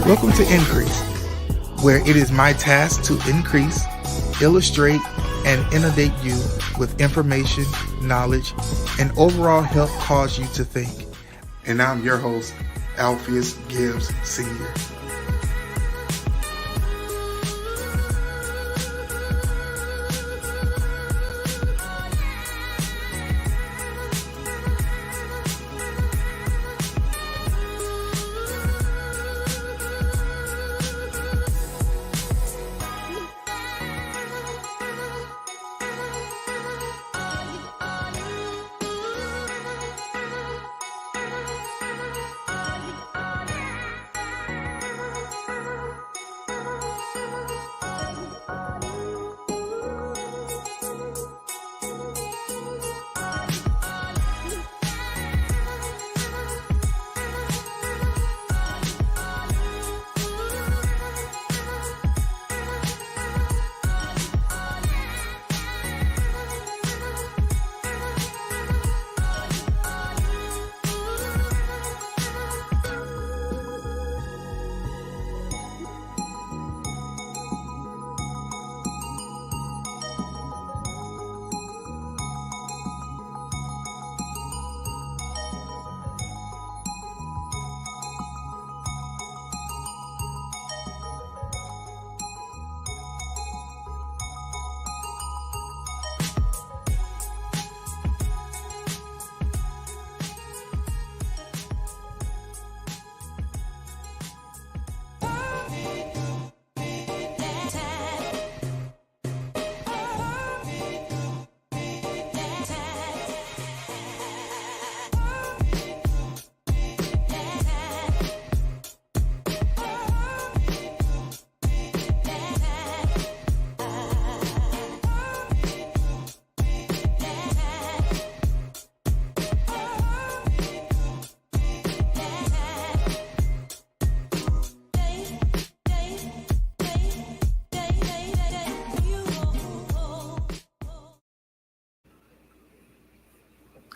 Welcome to Increase, where it is my task to increase, illustrate, and inundate you with information, knowledge, and overall help cause you to think. And I'm your host, Alpheus Gibbs Sr.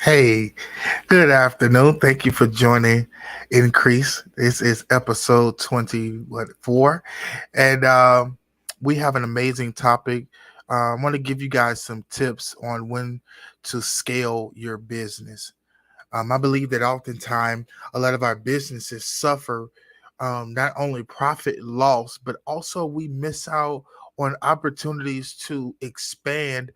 Hey, good afternoon. Thank you for joining Increase. This is episode 24, and we have an amazing topic. I want to give you guys some tips on when to scale your business. I believe that oftentimes a lot of our businesses suffer not only profit loss, but also we miss out on opportunities to expand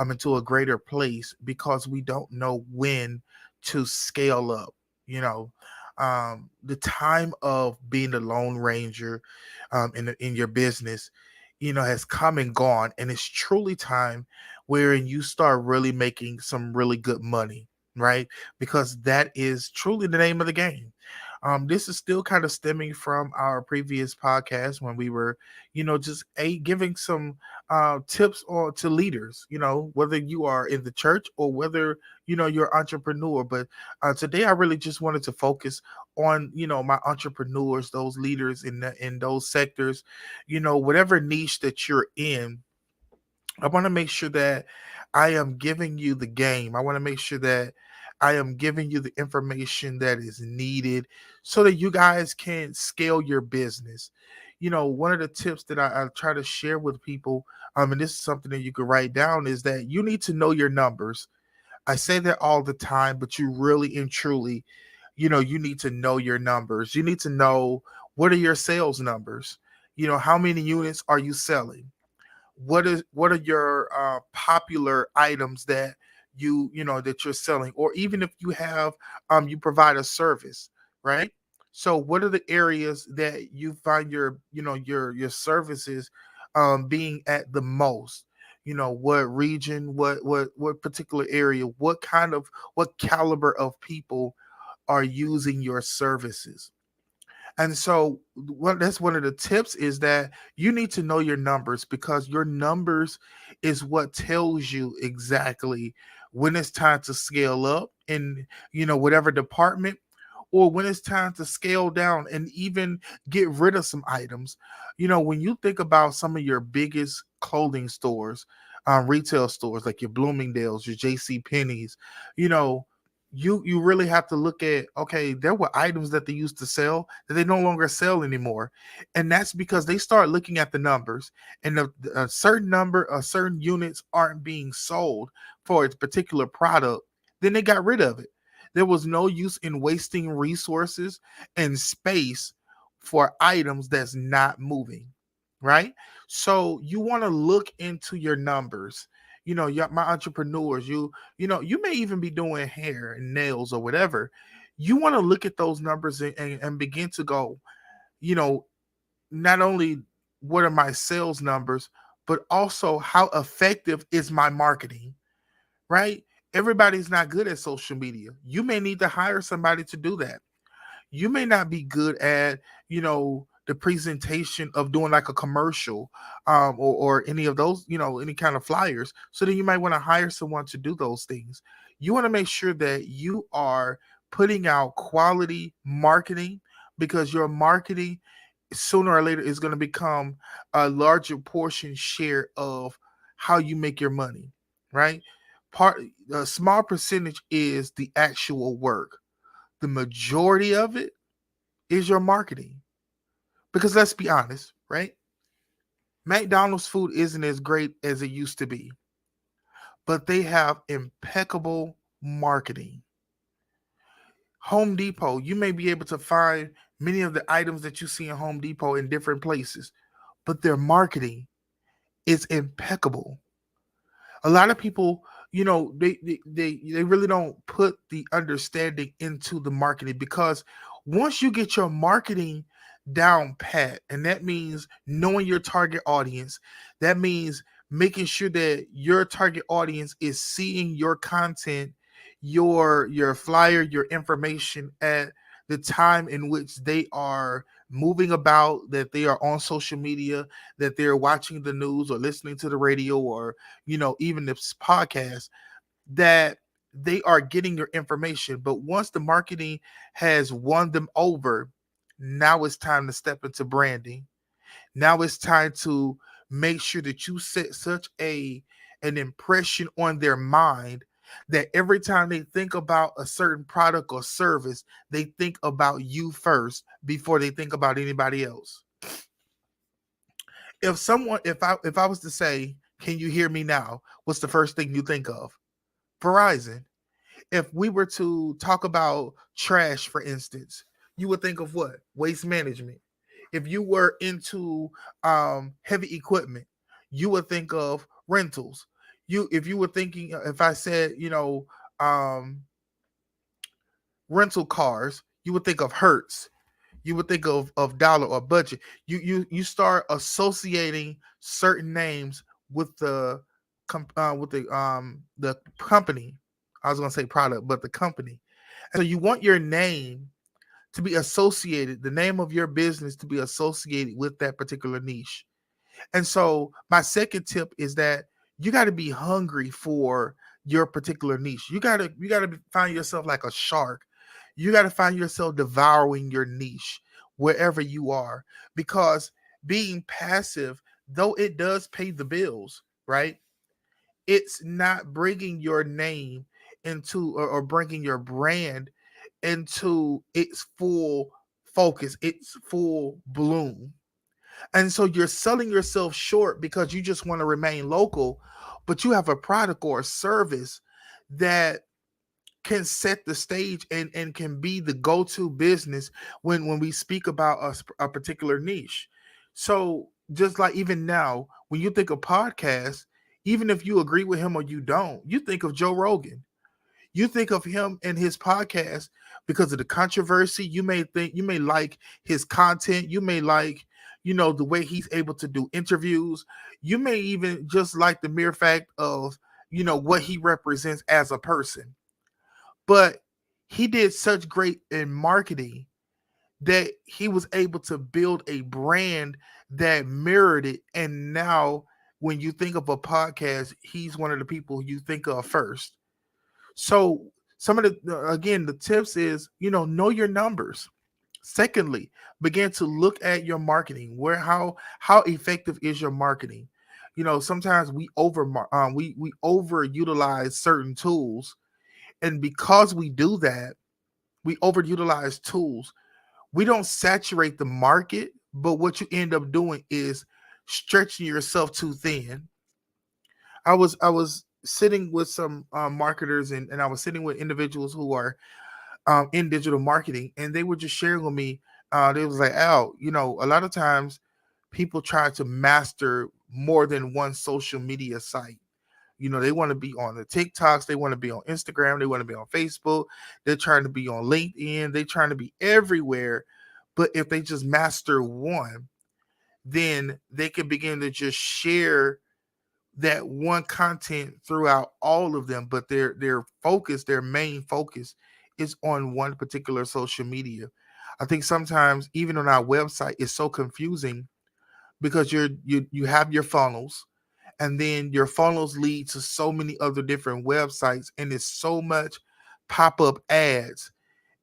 into a greater place because we don't know when to scale up. You know, the time of being the Lone Ranger in your business, has come and gone, and it's truly time wherein you start really making some really good money, right? Because that is truly the name of the game. This is still kind of stemming from our previous podcast when we were, just giving some tips or to leaders, whether you are in the church or whether you're entrepreneur. But today I really just wanted to focus on my entrepreneurs, those leaders in those sectors, whatever niche that you're in. I want to make sure that I am giving you the game. I want to make sure that I am giving you the information that is needed so that you guys can scale your business. One of the tips that I try to share with people, and this is something that you can write down, is that you need to know your numbers. I say that all the time, but you really and truly, you need to know your numbers. You need to know, what are your sales numbers? How many units are you selling? What are your popular items that that you're selling, or even if you have you provide a service, right? So what are the areas that you find your services being at the most? What region, what particular area, what caliber of people are using your services? And so that's one of the tips, is that you need to know your numbers, because your numbers is what tells you exactly when it's time to scale up in whatever department, or when it's time to scale down and even get rid of some items. When you think about some of your biggest clothing stores, retail stores like your Bloomingdale's, your JC Penney's, you know, you really have to look at, okay, there were items that they used to sell that they no longer sell anymore, and that's because they start looking at the numbers, and a certain number of certain units aren't being sold for its particular product. Then they got rid of it. There was no use in wasting resources and space for items that's not moving, right? So you want to look into your numbers. My entrepreneurs, you may even be doing hair and nails or whatever. You want to look at those numbers and begin to go, you know, not only what are my sales numbers, but also how effective is my marketing, right? Everybody's not good at social media. You may need to hire somebody to do that. You may not be good at, the presentation of doing like a commercial, or any of those, any kind of flyers. So then you might want to hire someone to do those things. You want to make sure that you are putting out quality marketing, because your marketing sooner or later is going to become a larger portion share of how you make your money, right? Part A small percentage is the actual work. The majority of it is your marketing. Because let's be honest, right? McDonald's food isn't as great as it used to be, but they have impeccable marketing. Home Depot, you may be able to find many of the items that you see in Home Depot in different places, but their marketing is impeccable. A lot of people, they really don't put the understanding into the marketing, because once you get your marketing down pat, and that means knowing your target audience, that means making sure that your target audience is seeing your content, your flyer, your information at the time in which they are moving about, that they are on social media, that they're watching the news or listening to the radio, or even this podcast, that they are getting your information. But once the marketing has won them over, now it's time to step into branding. Now it's time to make sure that you set such an impression on their mind, that every time they think about a certain product or service, they think about you first before they think about anybody else. If I was to say, "Can you hear me now?" What's the first thing you think of? Verizon. If we were to talk about trash, for instance, you would think of what? Waste management. If you were into heavy equipment, you would think of rentals. If you were thinking, if I said, um, rental cars, you would think of Hertz. You would think of dollar or budget. You start associating certain names with the company. I was gonna say product, but the company. And so you want your name to be associated, the name of your business to be associated with that particular niche. And so my second tip is that you got to be hungry for your particular niche. You got to find yourself like a shark. You got to find yourself devouring your niche wherever you are, because being passive, though it does pay the bills, right? It's not bringing your name into, or bringing your brand into its full focus, its full bloom. And so you're selling yourself short because you just want to remain local, but you have a product or a service that can set the stage, and can be the go-to business when we speak about a particular niche. So just like even now, when you think of podcasts, even if you agree with him or you don't, you think of Joe Rogan. You think of him and his podcast because of the controversy. You may like his content. You may like, the way he's able to do interviews. You may even just like the mere fact of, what he represents as a person. But he did such great in marketing that he was able to build a brand that mirrored it. And now when you think of a podcast, he's one of the people you think of first. So some of the tips is, know your numbers. Secondly, begin to look at your marketing. How effective is your marketing? Sometimes we overutilize certain tools, And because we do that, we overutilize tools. We don't saturate the market, but what you end up doing is stretching yourself too thin. I was sitting with some marketers, and I was sitting with individuals who are in digital marketing, and they were just sharing with me. They was like, "Al, a lot of times people try to master more than one social media site. They want to be on the TikToks, they want to be on Instagram, they want to be on Facebook, they're trying to be on LinkedIn, they're trying to be everywhere. But if they just master one, then they can begin to just share that one content throughout all of them. But their main focus is on one particular social media. I think sometimes even on our website it's so confusing because you have your funnels, and then your funnels lead to so many other different websites, and it's so much pop-up ads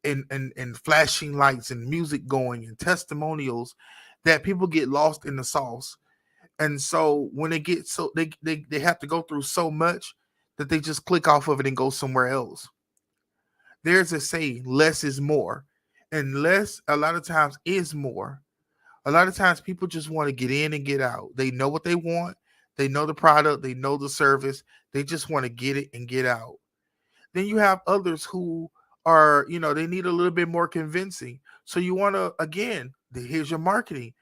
and flashing lights and music going and testimonials that people get lost in the sauce. And so when they get so they have to go through so much that they just click off of it and go somewhere else. There's a saying, less is more, and less a lot of times is more. A lot of times people just want to get in and get out. They know what they want. They know the product. They know the service. They just want to get it and get out. Then you have others who are, they need a little bit more convincing. So you want to, again, here's your marketing.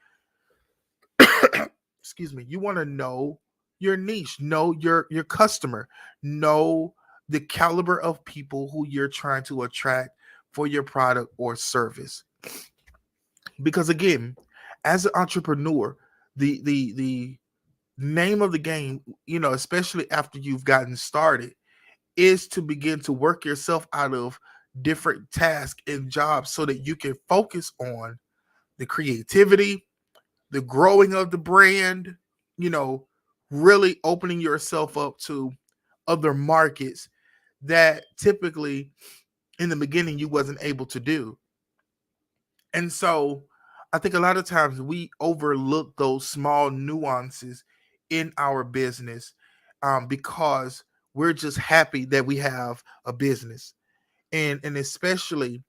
Excuse me. You want to know your niche, know your customer, know the caliber of people who you're trying to attract for your product or service. Because again, as an entrepreneur, the name of the game, especially after you've gotten started, is to begin to work yourself out of different tasks and jobs so that you can focus on the creativity, the growing of the brand, you know, really opening yourself up to other markets that typically in the beginning you wasn't able to do. And so I think a lot of times we overlook those small nuances in our business, because we're just happy that we have a business. And especially,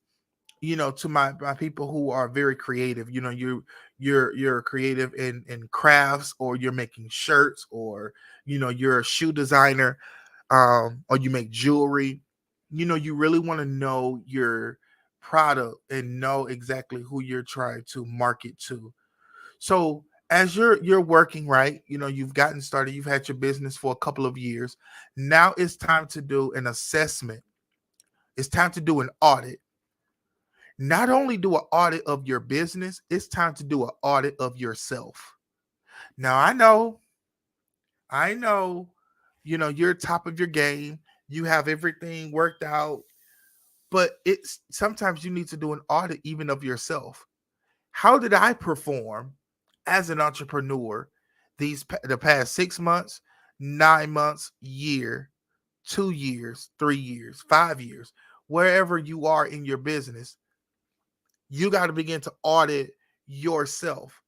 to my people who are very creative, you're creative in crafts, or you're making shirts, or you're a shoe designer, or you make jewelry. You really want to know your product and know exactly who you're trying to market to. So as you're working, right, you've gotten started, you've had your business for a couple of years. Now it's time to do an assessment. It's time to do an audit. Not only do an audit of your business, it's time to do an audit of yourself. Now I know, you're top of your game. You have everything worked out, but it's sometimes you need to do an audit even of yourself. How did I perform as an entrepreneur the past 6 months, 9 months, year, 2 years, 3 years, 5 years, wherever you are in your business? You got to begin to audit yourself.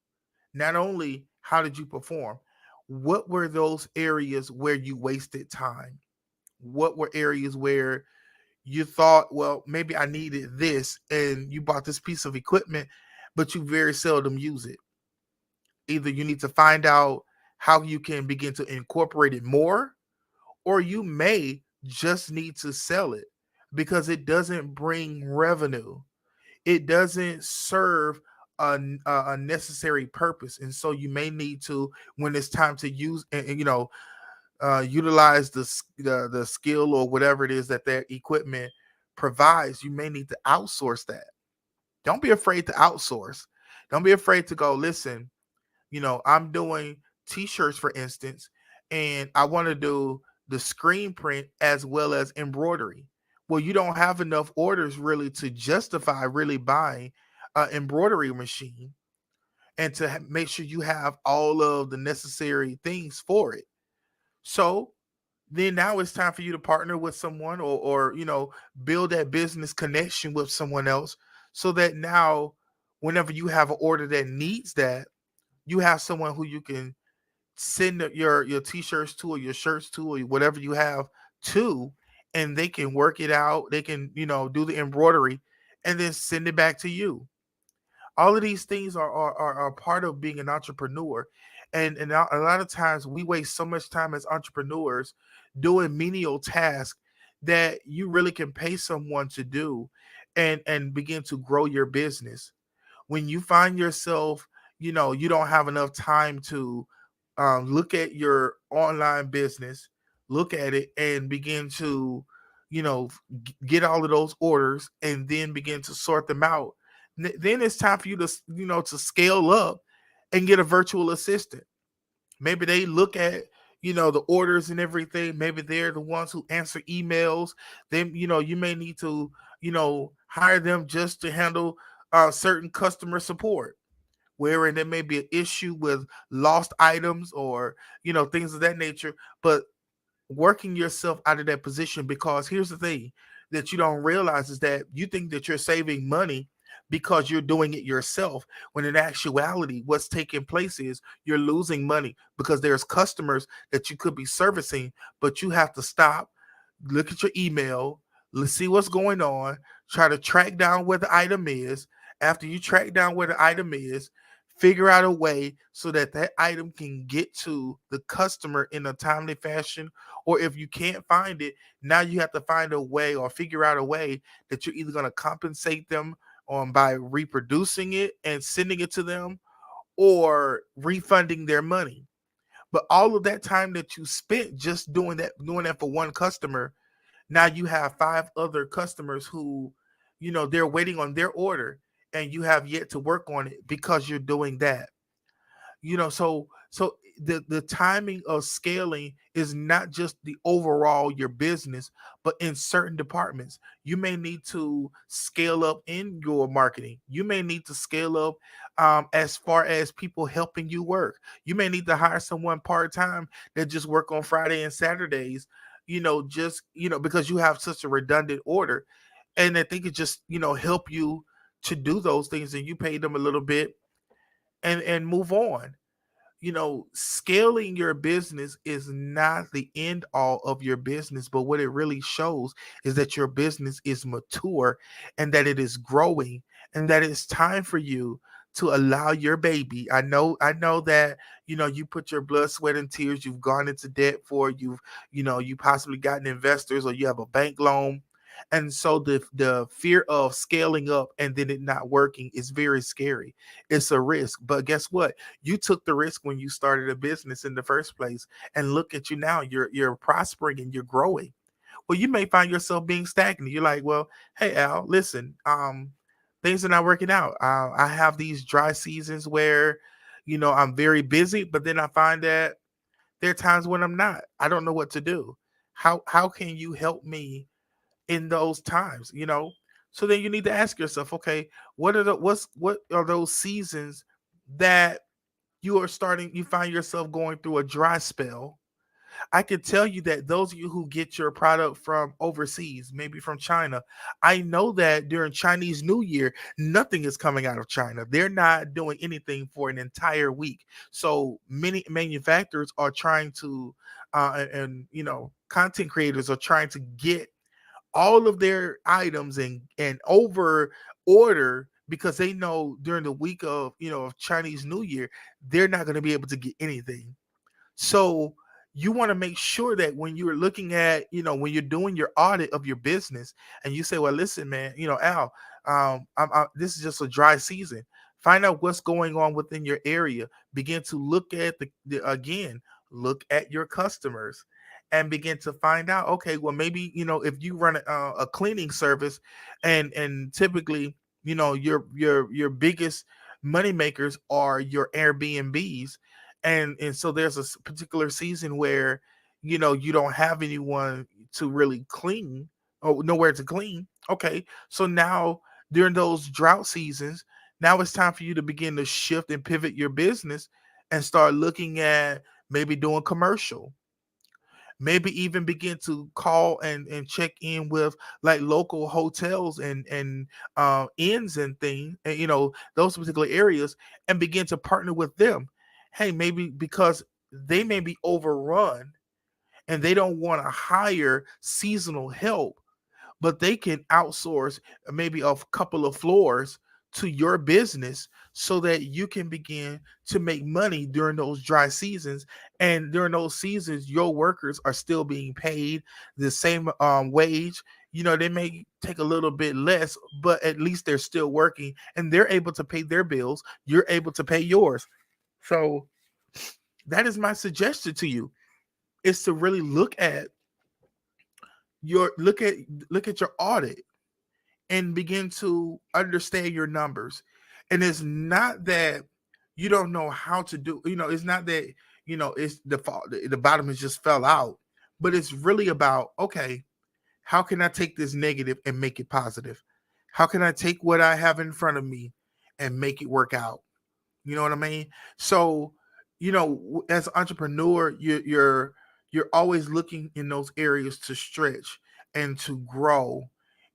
Not only how did you perform, what were those areas where you wasted time? What were areas where you thought, well, maybe I needed this, and you bought this piece of equipment, but you very seldom use it? Either you need to find out how you can begin to incorporate it more, or you may just need to sell it because it doesn't bring revenue. It doesn't serve a necessary purpose, and so you may need to, when it's time to use and utilize the skill or whatever it is that their equipment provides, you may need to outsource that. Don't be afraid to outsource. Don't be afraid to go, listen, I'm doing t-shirts, for instance, and I want to do the screen print as well as embroidery. Well, you don't have enough orders really to justify really buying an embroidery machine, and to make sure you have all of the necessary things for it. So then now it's time for you to partner with someone, or build that business connection with someone else, so that now whenever you have an order that needs that, you have someone who you can send your t-shirts to, or your shirts to, or whatever you have to, and they can work it out. They can, do the embroidery and then send it back to you. All of these things are part of being an entrepreneur. And a lot of times we waste so much time as entrepreneurs doing menial tasks that you really can pay someone to do and begin to grow your business. When you find yourself, you don't have enough time to look at your online business, look at it and begin to, get all of those orders and then begin to sort them out. Then it's time for you to, to scale up and get a virtual assistant. Maybe they look at, the orders and everything. Maybe they're the ones who answer emails. Then, you may need to, hire them just to handle certain customer support, wherein there may be an issue with lost items or, things of that nature. But working yourself out of that position, because here's the thing that you don't realize is that you think that you're saving money because you're doing it yourself, when in actuality what's taking place is you're losing money because there's customers that you could be servicing, but you have to stop, look at your email, let's see what's going on, try to track down where the item is. After you track down where the item is, figure out a way so that that item can get to the customer in a timely fashion. Or if you can't find it, now you have to find a way or figure out a way that you're either going to compensate them on by reproducing it and sending it to them, or refunding their money. But all of that time that you spent just doing that for one customer, now you have five other customers who, they're waiting on their order, and you have yet to work on it because you're doing that. So the timing of scaling is not just the overall your business, but in certain departments you may need to scale up in your marketing. You may need to scale up as far as people helping you work. You may need to hire someone part-time that just work on Friday and Saturdays, just because you have such a redundant order, and that they could just help you to do those things, and you pay them a little bit and move on. Scaling your business is not the end all of your business, but what it really shows is that your business is mature and that it is growing, and that it's time for you to allow your baby. I know that, you put your blood, sweat, and tears, you've gone into debt for, you possibly gotten investors, or you have a bank loan. And so the fear of scaling up and then it not working is very scary. It's a risk. But guess what? You took the risk when you started a business in the first place, and look at you now. You're prospering and you're growing. Well, you may find yourself being stagnant. You're like, well, hey Al, listen, things are not working out. I have these dry seasons where, I'm very busy, but then I find that there are times when I'm not. I don't know what to do. How can you help me in those times? So then you need to ask yourself, okay, what are those seasons that you find yourself going through a dry spell. I can tell you that those of you who get your product from overseas, maybe from China, I know that during Chinese New Year, nothing is coming out of China. They're not doing anything for an entire week. So many manufacturers are trying to, and content creators are trying to get all of their items and over order, because they know during the week of of Chinese New Year they're not going to be able to get anything. So you want to make sure that when you're looking at, when you're doing your audit of your business, and you say, well, listen, man, Al, this is just a dry season. Find out what's going on within your area. Begin to look at again, look at your customers and begin to find out, okay, well, maybe, if you run a cleaning service, and typically, your biggest money makers are your Airbnbs, and so there's a particular season where you don't have anyone to really clean, or nowhere to clean. Okay, so now during those drought seasons, now it's time for you to begin to shift and pivot your business and start looking at maybe doing commercial. Maybe even begin to call and check in with like local hotels and inns and things, and those particular areas, and begin to partner with them. Hey, maybe because they may be overrun, and they don't want to hire seasonal help, but they can outsource maybe a couple of floors to your business so that you can begin to make money during those dry seasons. And during those seasons, your workers are still being paid the same wage. They may take a little bit less, but at least they're still working and they're able to pay their bills. You're able to pay yours. So that is my suggestion to you, is to really look at your audit and begin to understand your numbers. And it's not that you don't know how to do, it's not that, it's the bottom has just fell out, but it's really about, okay, how can I take this negative and make it positive? How can I take what I have in front of me and make it work out? You know what I mean? So, as an entrepreneur, you're always looking in those areas to stretch and to grow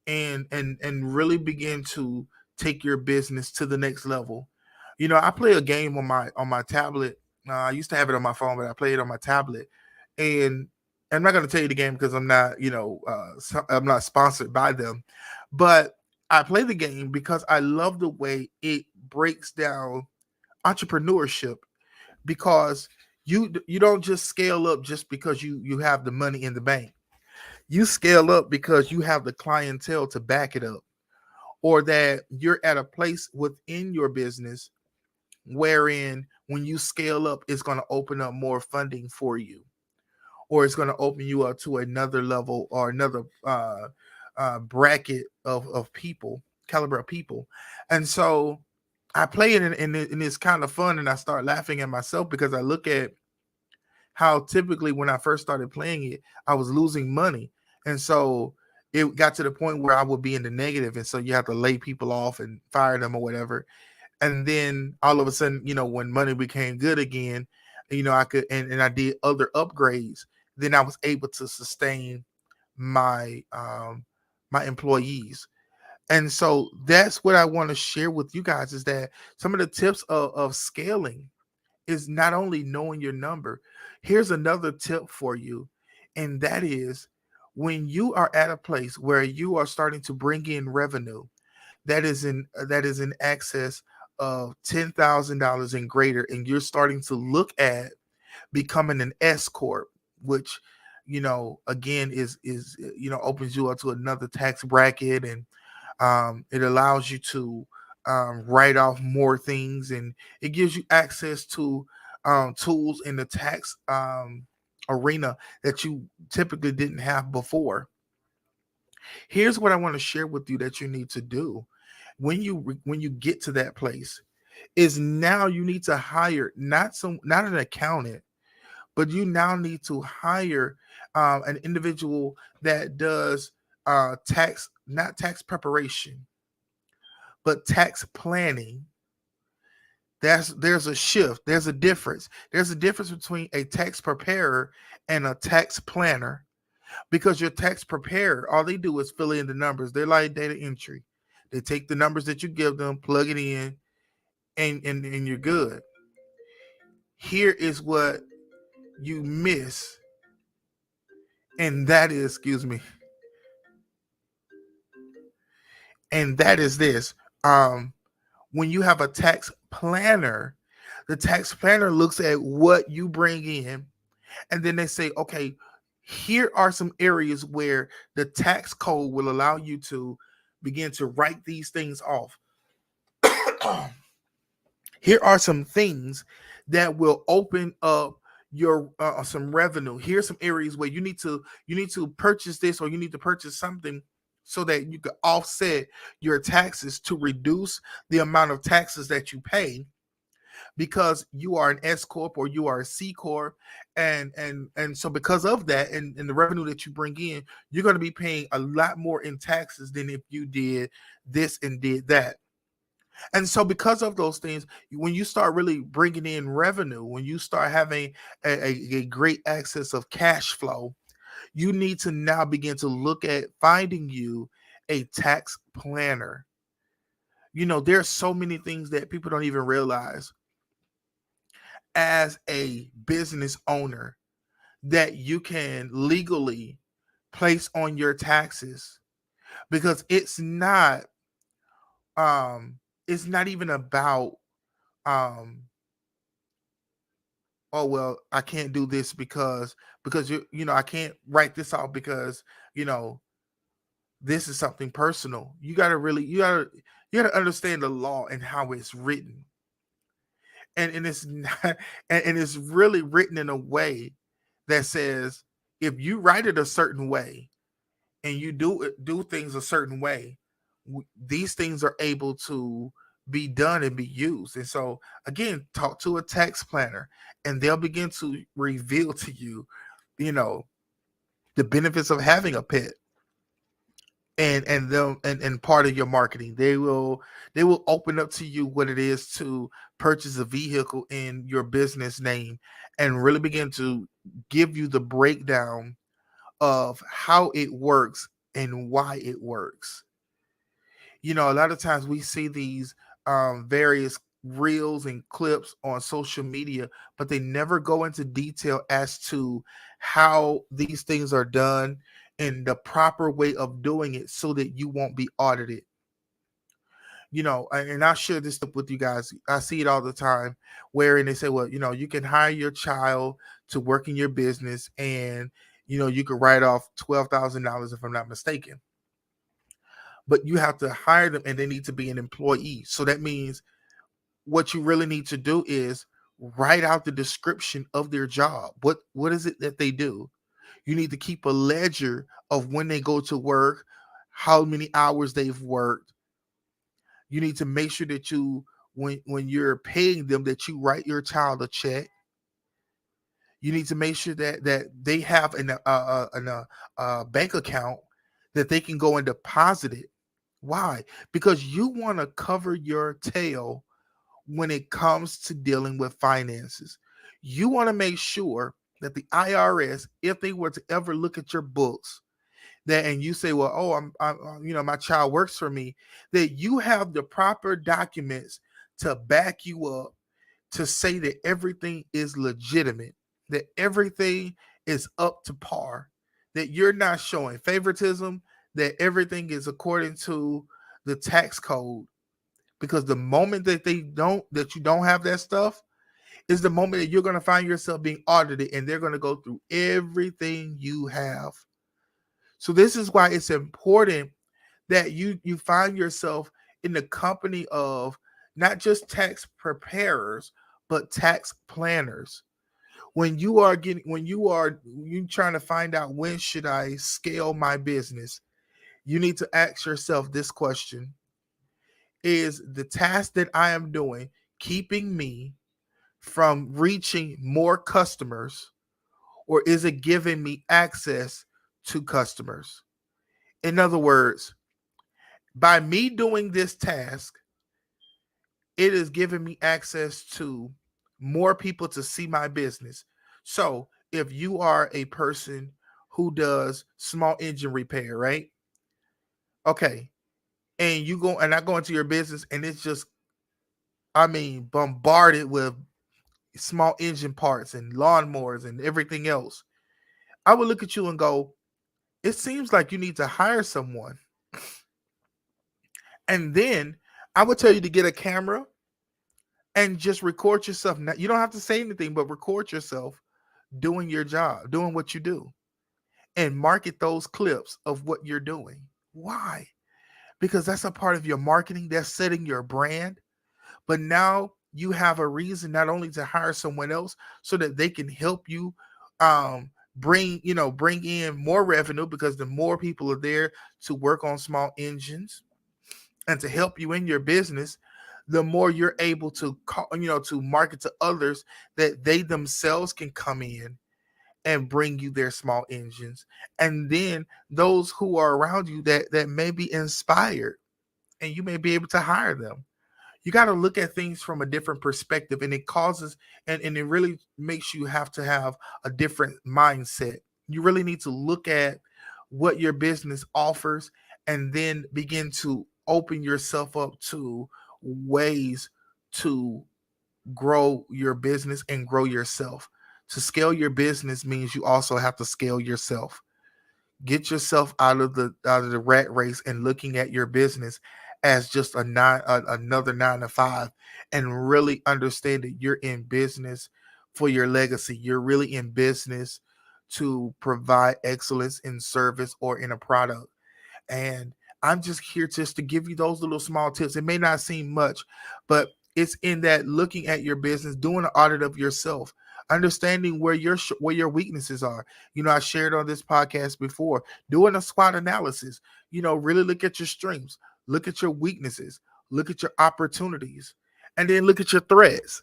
and really begin to take your business to the next level. I play a game on my tablet. I used to have it on my phone, but I play it on my tablet. And I'm not going to tell you the game because I'm not, I'm not sponsored by them, but I play the game because I love the way it breaks down entrepreneurship, because you don't just scale up just because you have the money in the bank. You scale up because you have the clientele to back it up, or that you're at a place within your business wherein when you scale up, it's going to open up more funding for you, or it's going to open you up to another level or another bracket of people, caliber of people. And so I play it and it's kind of fun, and I start laughing at myself because I look at how typically when I first started playing it, I was losing money. And so it got to the point where I would be in the negative. And so you have to lay people off and fire them or whatever. And then all of a sudden, when money became good again, I could, and I did other upgrades, then I was able to sustain my, my employees. And so that's what I want to share with you guys, is that some of the tips of scaling is not only knowing your number. Here's another tip for you, and that is, when you are at a place where you are starting to bring in revenue that is in excess of $10,000 and greater, and you're starting to look at becoming an S corp, which again is opens you up to another tax bracket, and it allows you to write off more things, and it gives you access to tools in the tax arena that you typically didn't have before. Here's what I want to share with you that you need to do when you get to that place, is now you need to hire not an accountant, but you now need to hire an individual that does not tax preparation, but tax planning. There's a shift. There's a difference. There's a difference between a tax preparer and a tax planner, because your tax preparer, all they do is fill in the numbers. They're like data entry. They take the numbers that you give them, plug it in, and you're good. Here is what you miss, and that is, excuse me, and that is this. When you have a tax planner, the tax planner looks at what you bring in, and then they say, okay, here are some areas where the tax code will allow you to begin to write these things off. Here are some things that will open up your some revenue. Here's some areas where you need to purchase this, or you need to purchase something so that you can offset your taxes to reduce the amount of taxes that you pay, because you are an S corp or you are a C corp, and so because of that, and the revenue that you bring in, you're going to be paying a lot more in taxes than if you did this and did that. And so, because of those things, when you start really bringing in revenue, when you start having a great access of cash flow, you need to now begin to look at finding you a tax planner. There's so many things that people don't even realize as a business owner. that you can legally place on your taxes, because it's not even about um oh well, I can't do this because I can't write this off because you know this is something personal. You gotta understand the law and how it's written. And it's not and it's really written in a way that says, if you write it a certain way and you do things a certain way, these things are able to be done and be used. And so again, talk to a tax planner and they'll begin to reveal to you, you know, the benefits of having a pet. And part of your marketing, they will open up to you what it is to purchase a vehicle in your business name, and really begin to give you the breakdown of how it works and why it works. A lot of times we see these various reels and clips on social media, but they never go into detail as to how these things are done and the proper way of doing it so that you won't be audited. And I share this stuff with you guys. I see it all the time, wherein they say, well, you can hire your child to work in your business, and you can write off $12,000 if I'm not mistaken. But you have to hire them, and they need to be an employee. So that means what you really need to do is write out the description of their job. What is it that they do? You need to keep a ledger of when they go to work, how many hours they've worked. You need to make sure that when you're paying them, that you write your child a check. You need to make sure that they have a bank account that they can go and deposit it. Why? Because you want to cover your tail when it comes to dealing with finances. You want to make sure that the IRS, if they were to ever look at your books, that and you say, well, oh, my child works for me, that you have the proper documents to back you up, to say that everything is legitimate, that everything is up to par, that you're not showing favoritism, that everything is according to the tax code. Because the moment that you don't have that stuff is the moment that you're going to find yourself being audited, and they're going to go through everything you have. So this is why it's important that you find yourself in the company of not just tax preparers, but tax planners. When you trying to find out, when should I scale my business, you need to ask yourself this question: is the task that I am doing keeping me from reaching more customers, or is it giving me access to customers? In other words, by me doing this task, it is giving me access to more people to see my business. So if you are a person who does small engine repair, right? Okay. And I go into your business, and it's just, bombarded with small engine parts and lawnmowers and everything else. I would look at you and go, it seems like you need to hire someone. And then I would tell you to get a camera and just record yourself. Now, you don't have to say anything, but record yourself doing your job, doing what you do, and market those clips of what you're doing. Why? Because that's a part of your marketing. That's setting your brand. But now you have a reason not only to hire someone else so that they can help you bring in more revenue, because the more people are there to work on small engines and to help you in your business, the more you're able to to market to others, that they themselves can come in and bring you their small engines. And then those who are around you that may be inspired, and you may be able to hire them. You got to look at things from a different perspective, and it causes and it really makes you have to have a different mindset. You really need to look at what your business offers, and then begin to open yourself up to ways to grow your business and grow yourself. To scale your business means you also have to scale yourself. Get yourself out of the rat race and looking at your business as just another 9 to 5, and really understand that you're in business for your legacy. You're really in business to provide excellence in service or in a product. And I'm just here just to give you those little small tips. It may not seem much, but it's in that looking at your business, doing an audit of yourself, understanding where your weaknesses are. I shared on this podcast before, doing a SWOT analysis. Really look at your strengths, look at your weaknesses, look at your opportunities, and then look at your threats.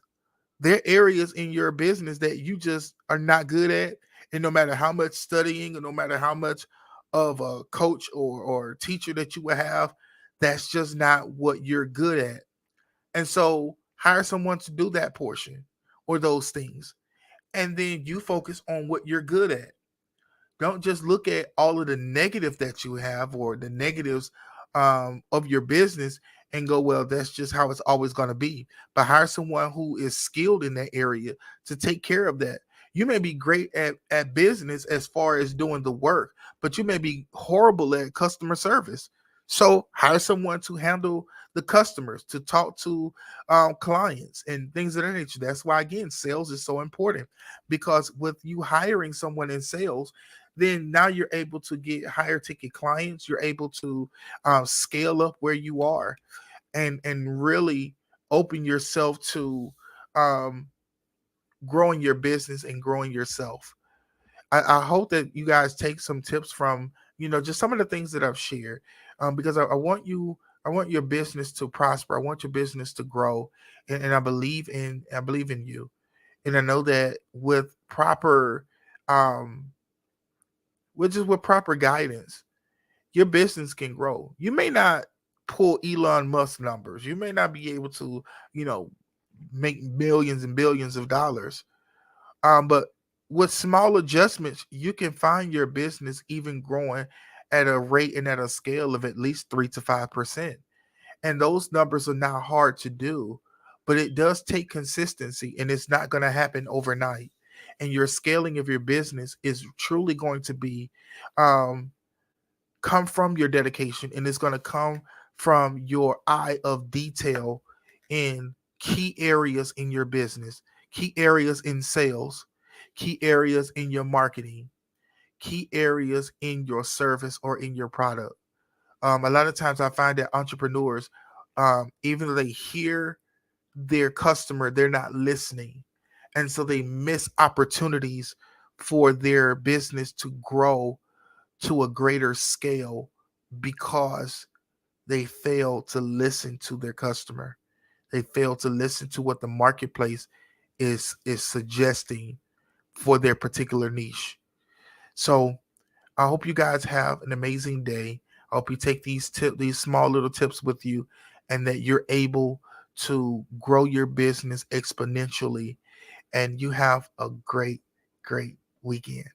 There are areas in your business that you just are not good at. And no matter how much studying, or no matter how much of a coach or teacher that you will have, that's just not what you're good at. And so hire someone to do that portion or those things. And then you focus on what you're good at. Don't just look at all of the negative that you have, or the negatives of your business, and go, well, that's just how it's always going to be. But hire someone who is skilled in that area to take care of that. You may be great at business as far as doing the work, but you may be horrible at customer service. So hire someone to handle the customers, to talk to clients and things of that nature. That's why, again, sales is so important, because with you hiring someone in sales, then now you're able to get higher ticket clients. You're able to scale up where you are, and really open yourself to um, growing your business and growing yourself. I hope that you guys take some tips from just some of the things that I've shared, because I want your business to prosper. I want your business to grow, and I believe in you, and I know that um, with proper guidance, your business can grow. You may not pull Elon Musk numbers. You may not be able to, you know, make millions and billions of dollars. But with small adjustments, you can find your business even growing at a rate and at a scale of at least 3 to 5%. And those numbers are not hard to do, but it does take consistency, and it's not going to happen overnight. And your scaling of your business is truly going to be um, come from your dedication, and it's going to come from your eye of detail in key areas in your business, key areas in sales, key areas in your marketing, key areas in your service or in your product. A lot of times I find that entrepreneurs, even though they hear their customer, they're not listening, and so they miss opportunities for their business to grow to a greater scale, because they fail to listen to their customer. They fail to listen to what the marketplace is suggesting for their particular niche. So I hope you guys have an amazing day. I hope you take these small little tips with you, and that you're able to grow your business exponentially, and you have a great, great weekend.